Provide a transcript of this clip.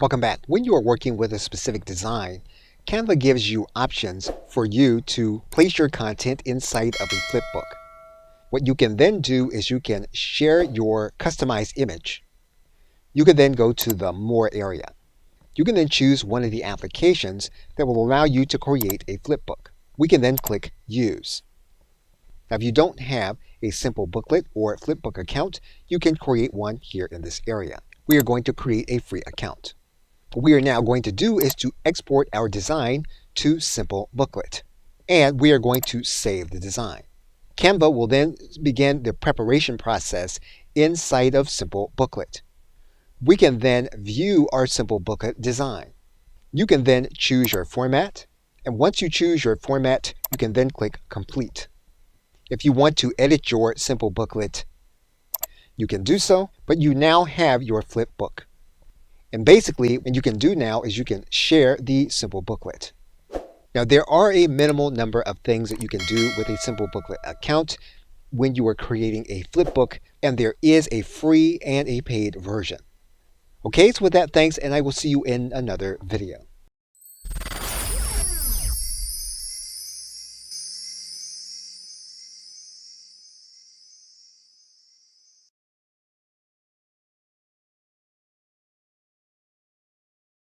Welcome back. When you are working with a specific design, Canva gives you options for you to place your content inside of a flipbook. What you can then do is you can share your customized image. You can then go to the More area. You can then choose one of the applications that will allow you to create a flipbook. We can then click Use. Now, if you don't have a simple booklet or flipbook account, you can create one here in this area. We are going to create a free account. What we are now going to do is to export our design to Simple Booklet. And we are going to save the design. Canva will then begin the preparation process inside of Simple Booklet. We can then view our Simple Booklet design. You can then choose your format. And once you choose your format, you can then click Complete. If you want to edit your Simple Booklet, you can do so, but you now have your Flipbook. And basically, what you can do now is you can share the Simple Booklet. Now, there are a minimal number of things that you can do with a Simple Booklet account when you are creating a Flipbook, and there is a free and a paid version. Okay, so with that, thanks, and I will see you in another video.